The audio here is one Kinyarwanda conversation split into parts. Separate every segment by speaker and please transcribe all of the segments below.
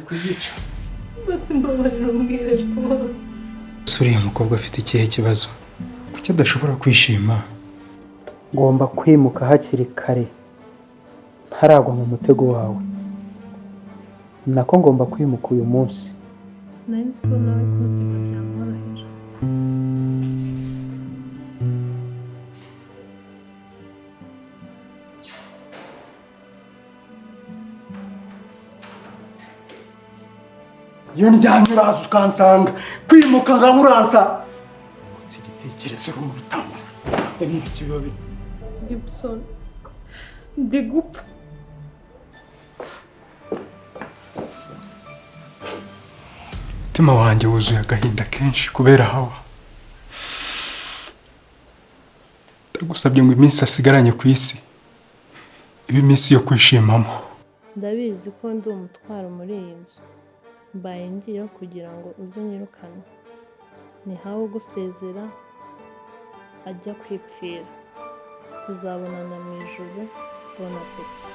Speaker 1: kuyica
Speaker 2: basi mbabarira umbwire Paul.
Speaker 1: Uriya mukobwa afite ikihe kibazo kuki adashobora kwishima?
Speaker 3: Ngomba kwimuka hakiri kare ntaragwa mu mutego wawe. Nako ngomba kwimuka uyu munsi.
Speaker 2: Sinari nzi ko nawe kumutsika byamworohera.
Speaker 1: Iyo njyanye uraza ukansanga kwimuka nka uransa utsi igitekerezo mu rutamba n'ibiki biba biri
Speaker 2: Gibson ndi gupfa.
Speaker 1: umutima wanjye wuzuye agahinda kenshi kubera Hawa. Ndagusabye ngo iminsi asigaranye ku isi ibe iminsi yo kwishimamo.
Speaker 2: Ndabizi ko ndi umutwaro muri iyi nzu. Mbaye ngiyeho kugira ngo uzunyirukane. Ni Hawa ugusezera ajya kwipfira. Tuzabonana mu ijuru. Bon appétit.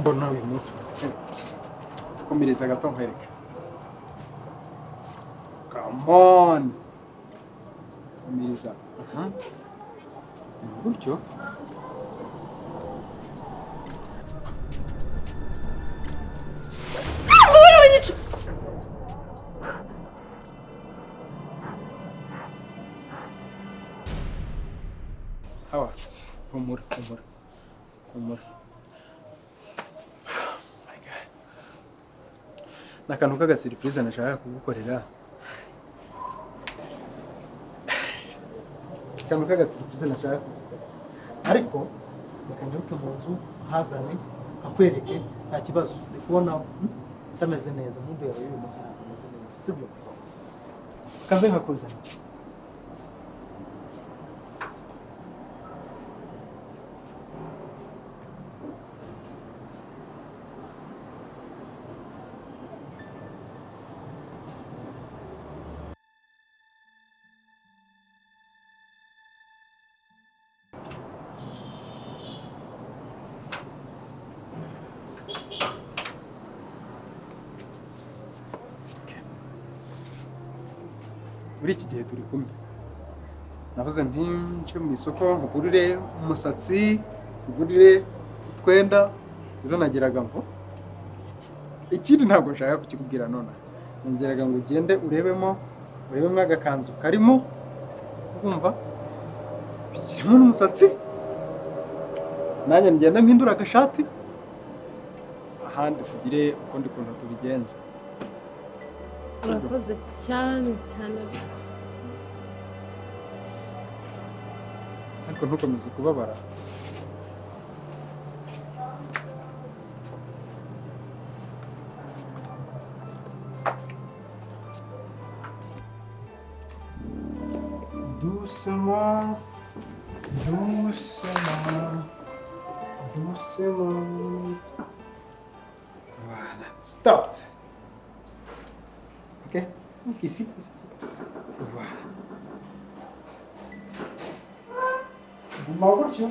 Speaker 1: Mbona uyu munsi tukomereza gato nkwereka. Come on. Komereza. Buryo. Hawa, humura. Nakantu kaga surprise nashaka kugukorera. Kantu kaga surprise nashaka. Ariko bakanjuke mu nzu hazane akwereke nta kibazo. Ndikubona utameze neza mu mbere y'uyu musana ameze neza. Sibyo? Kanze nkakuzana. Muri iki gihe turi kumwe. Navuze ntince mu isoko nkugurire umusatsi, nkugurire utwenda, rero nageraga ngo ikindi ntabwo nshaka kukikubwira none. Nageraga ngo ugende urebemo agakanzu karimo urumva bishyiramo n'umusatsi. Nanjye ngenda mpindura agashati ahandi tugire ukundi kuntu tubigenza.
Speaker 2: Urakoze cyane.
Speaker 1: Ariko ntukomeze kubabara. Doucement. Voilà. Stop. Ok. Donc ici. Voilà. Guma gutyo.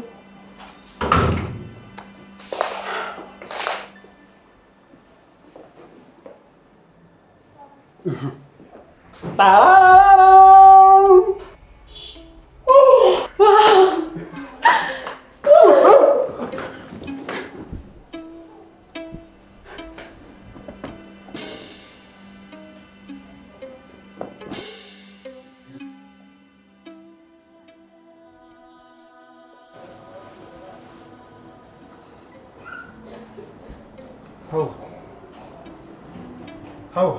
Speaker 1: Hawa.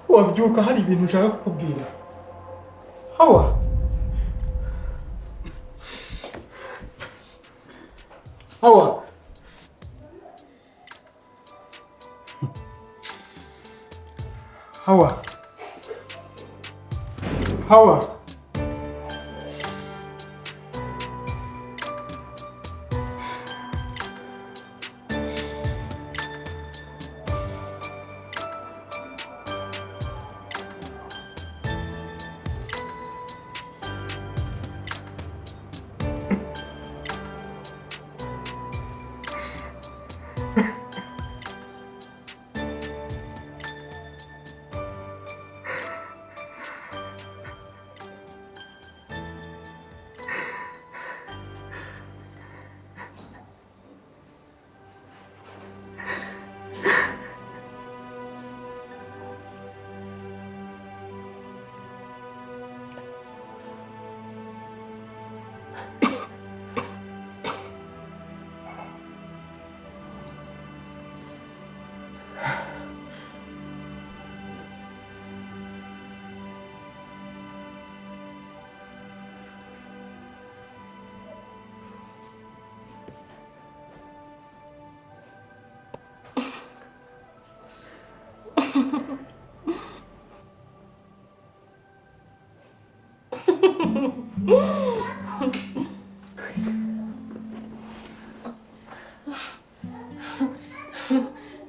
Speaker 1: Wabyuka hari ibintu nshaka kukubwira.
Speaker 3: Hawa. Hawa. Hawa. Hawa.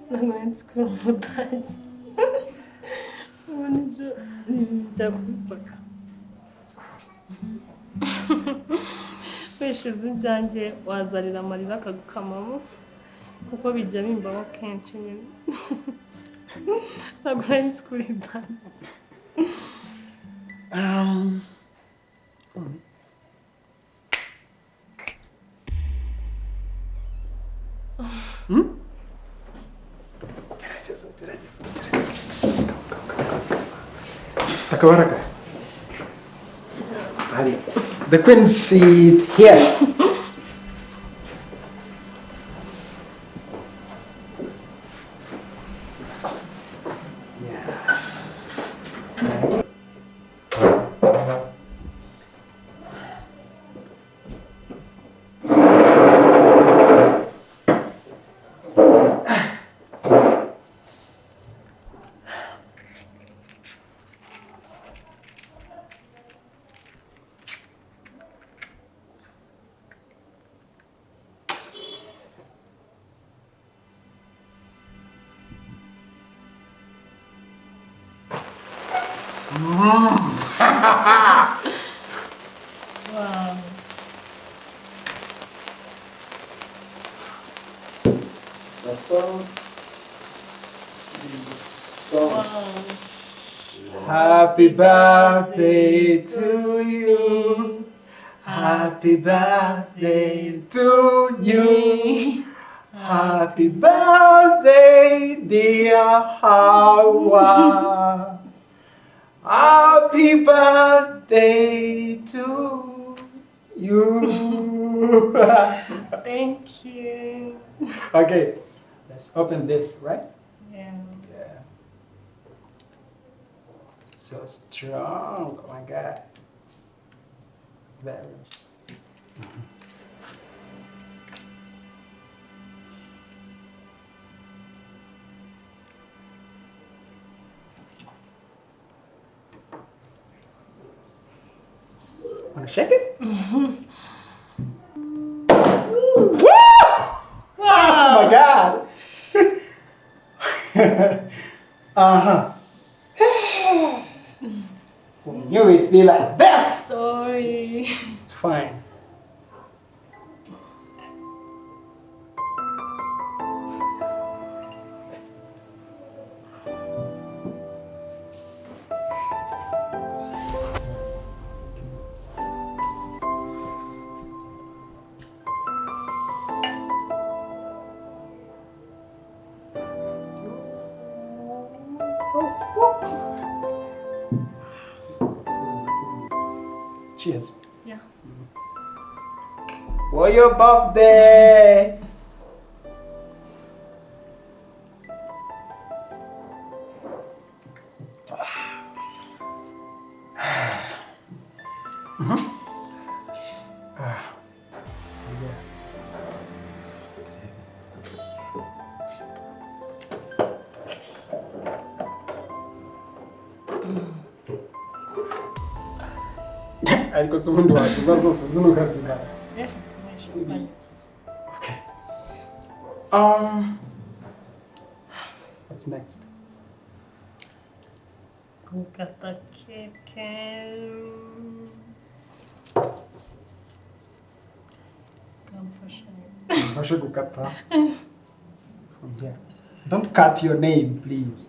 Speaker 2: Nagomba kureba umudage. Ubona ibyo bijya kubifata. Wishize ibyanjye wazarira amarira akagukamamo kuko bijya bimbaho kenshi nyine. Nagomba kureba.
Speaker 3: Gerageza. Takabaraka. The queen seat here.
Speaker 2: Wow.
Speaker 3: Happy birthday to you. Happy birthday to you. Happy birthday, dear Hawa. Happy birthday to you.
Speaker 2: Thank you.
Speaker 3: Okay, let's open this, right?
Speaker 2: Yeah.
Speaker 3: Yeah. So strong. Oh my God. Very. Wanna shake it? Woo! Oh my God. Uh-huh. We knew it'd be like this.
Speaker 2: Sorry.
Speaker 3: It's fine. Cheers.
Speaker 2: Yeah.
Speaker 3: For your birthday. Yeah. ariko se ubundi wacuza zose zino ukazimara. Okay. What's next?
Speaker 2: Gukata keke.
Speaker 3: Mfashe gukata. Yeah. Don't cut your name, please.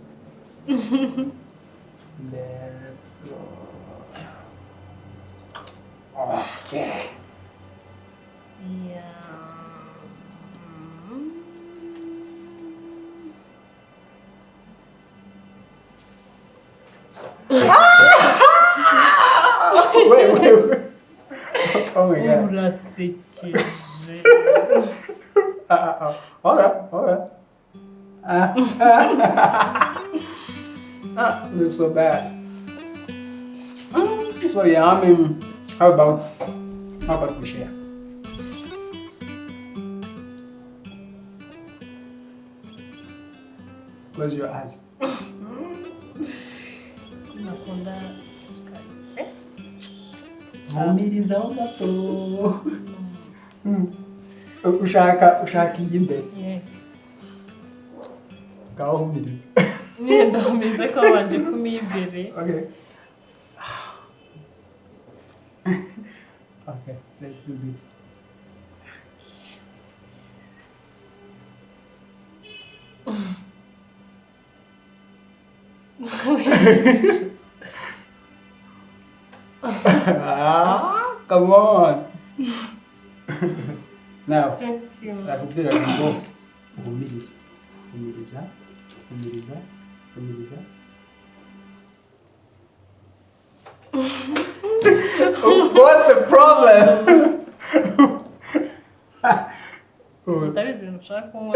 Speaker 3: Let's go. Okay.
Speaker 2: Yeah.
Speaker 3: Wait. Oh my God.
Speaker 2: Urasekeje.
Speaker 3: Okay. This is so bad. So yeah, I mean, how about we share? Close your eyes.
Speaker 2: Nakunda sukari.
Speaker 3: Mumirizaho gato. Ushaka iyi imbere.
Speaker 2: Yes.
Speaker 3: Ngaho humiriza.
Speaker 2: Ndahumiriza ko wanje kumibere.
Speaker 3: Okay. Okay, let's do this. Come on. Now,
Speaker 2: Thank you.
Speaker 3: nakubwira ngo humiriza. What's the problem?
Speaker 2: Utabizi ibintu ushaka kunywa.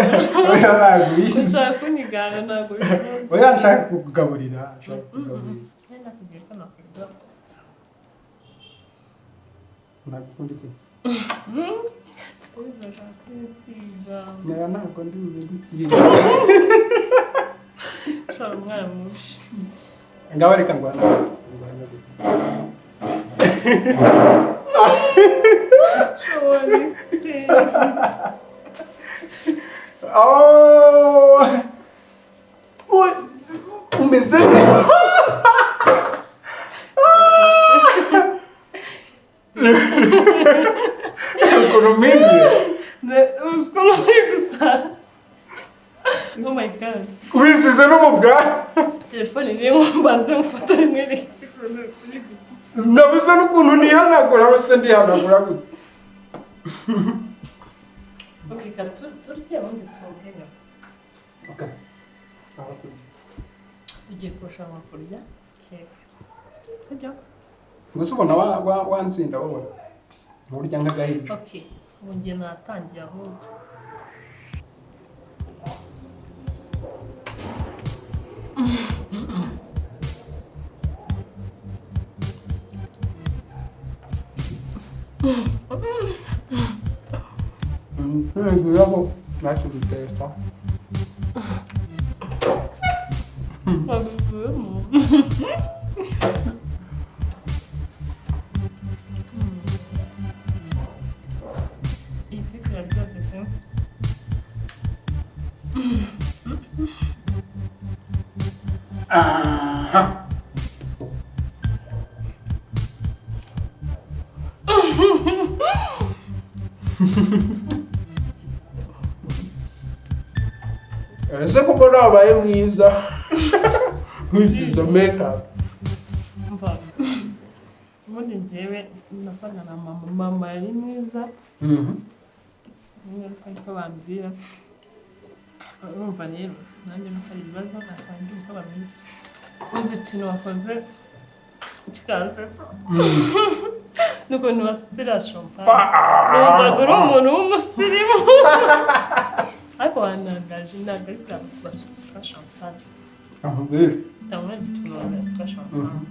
Speaker 3: Oya ntabwo
Speaker 2: Ushaka kunigana ntabwo bishobora.
Speaker 3: Oya nshaka kukugaburira.
Speaker 2: Nenda kugira ko nakwiga.
Speaker 3: Nagukunda iki?
Speaker 2: Utabizi ushaka kunsiga.
Speaker 3: Naya ntabwo ndi bugusiga.
Speaker 2: Shara umwana mubi.
Speaker 3: Ngaho reka ngwana. Oh! What? Umeze neza. Kurumimbi.
Speaker 2: Uskolo gusa. Oh my God.
Speaker 3: Wisize no mu bwa.
Speaker 2: Telefone niyo mbanze mfoto rimwe n'ikikuru kuri gusa.
Speaker 3: Nabuze n'ukuntu nihanagura wese ndihanagura gute.
Speaker 2: Okay, turya ubundi tuvuge.
Speaker 3: Okay.
Speaker 2: Tugiye kurushanwa kurya keke. Sibyo?
Speaker 3: Gusa ubona wansinda wowe. Nturya nk'agahinja.
Speaker 2: Okay. Ubu ngiye natangiye ahubwo.
Speaker 3: Cuidado, Nacho de testa. Ese kumbona wabaye mwiza. Wisize makeup.
Speaker 2: Mva. Ubundi njyewe nasaga na mama yari mwiza. Ariko bambwira. Urumva rero nanjye nukari ibibazo natangiye uko bamenya. Uzi ikintu wakoze kikansetsa. Nukuntu wasitira champagne. Numvaga uri umuntu w'umusirimu. Ariko wanangaje ntabwo ari bwasuka champagne.
Speaker 3: Ahubwo.
Speaker 2: Ndabona ikintu wasuka champagne.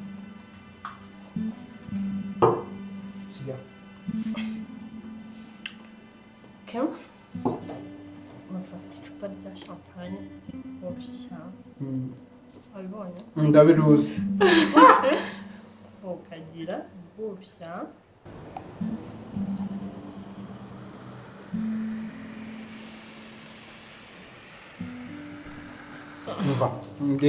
Speaker 3: sijya
Speaker 2: Kim urafata icupa rya champagne urushya wabibonye
Speaker 3: ndabiruzi
Speaker 2: ukagira urushya
Speaker 3: umva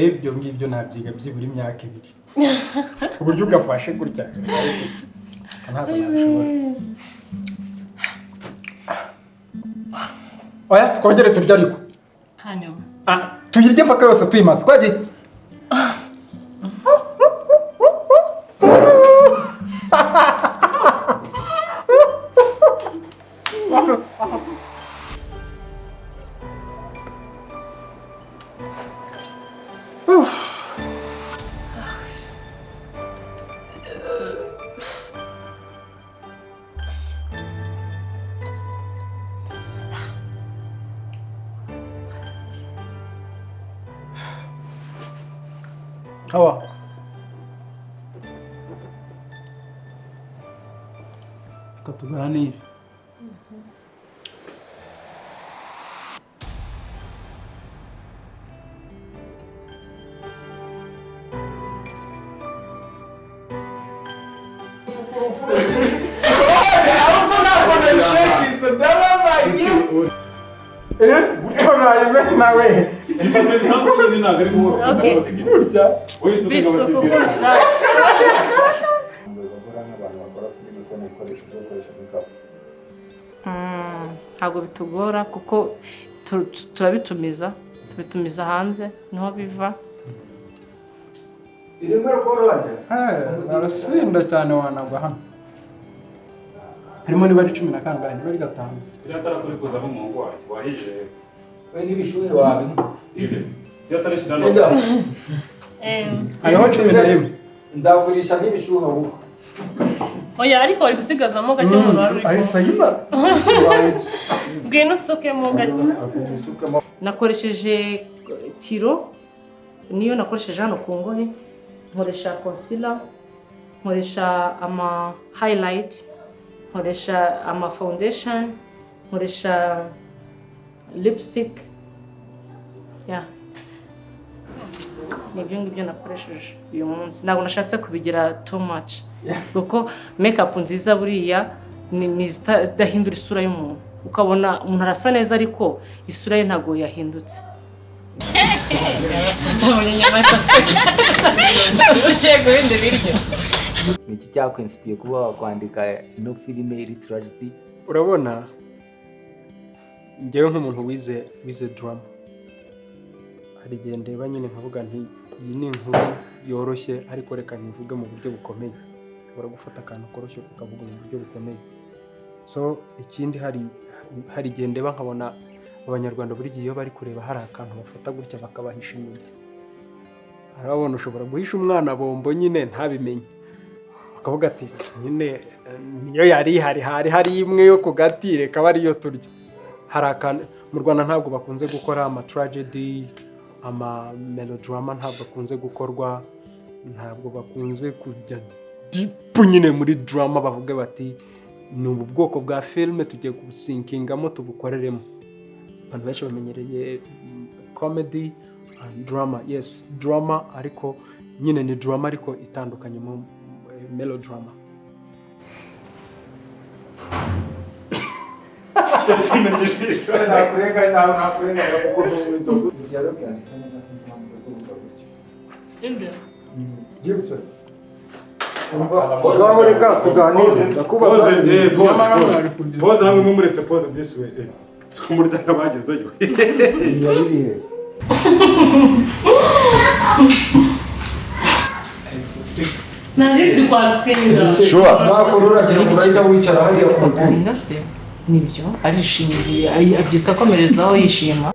Speaker 3: ibyo ngibyo nabyiga byibura imyaka 2 uburyo ugafashe gutya ntabwo nabishobora oya twongere turya ariko
Speaker 2: hanyuma
Speaker 3: tuyirye mpaka yose tuyimaze twagiye Hawa. Katuganira.
Speaker 2: ntabwo bitugora kuko turabitumiza hanze niho biva
Speaker 3: arasinda cyane wanagwa hano harimo niba ari 10 na kangahe niba ari 5
Speaker 4: iratara kuri kuzamo umuntu wacu wahije
Speaker 5: we n'ibishuhe wawe
Speaker 4: ive iratara shirano
Speaker 3: hariho 11
Speaker 5: nzagurisha n'ibishuhe ahubwo
Speaker 2: oya ariko wari gusigazamo gake umuntu wari uri
Speaker 3: ari sayima
Speaker 2: bwino usukemo gake nakoresheje tiro niyo nakoresheje hano ku ngohe nkoresha concealer nkoresha ama highlight nkoresha ama foundation nkoresha lipstick nibyo ngibyo nakoresheje uyu munsi ntabwo nashatse kubigira too much kuko makeup nziza buriya ni idahindura isura y'umuntu ukabona umuntu arasa neza ariko isura ye ntabwo yahindutse
Speaker 5: iki cyakwinsipiye kuba wakwandika ino filime iri tragedy
Speaker 3: urabona njyewe nk'umuntu wize drama hari igihe ndeba nyine nkavuga nti iyi ni inkuru yoroshye ariko reka ntivuge mu buryo bukomeye ushobora gufata akantu koroshye ukavuga mu buryo bukomeye so ikindi hari igihe ndeba nkabona abanyarwanda buri gihe iyo bari kureba hari akantu bafata gutya bakabahisha inyuma harabona ushobora guhisha umwana bombo nyine ntabimenye akavuga ati nyine niyo yari hari imwe yo ku gati reka bariyo turya hari akantu mu Rwanda ntabwo bakunze gukora ama tragedy ama melodrama ntabwo bakunze gukorwa ntabwo bakunze kujya deep nyine muri drama bavuga bati ni ubu bwoko bwa filme tugiye kubusinkingamo tubukoreremo abantu benshi bamenyereye comedy and drama yes drama ariko nyine ni drama ariko itandukanye mu melodrama
Speaker 5: nakurenga kuko n'inzoga byaro byanditse neza sinzi mpamvu kuvuga gutyo
Speaker 2: inde
Speaker 5: Gibson ngaho reka tuganire ndakubaza
Speaker 4: pose namwe mumuretse pose this way umuryango bagezeyo
Speaker 5: yaririye
Speaker 2: nazindi kwatinda
Speaker 5: nakurura gira ngo urahita wicara hariya ku ntebe
Speaker 2: se nibyo arishimiye abyutse akomerezaho yishima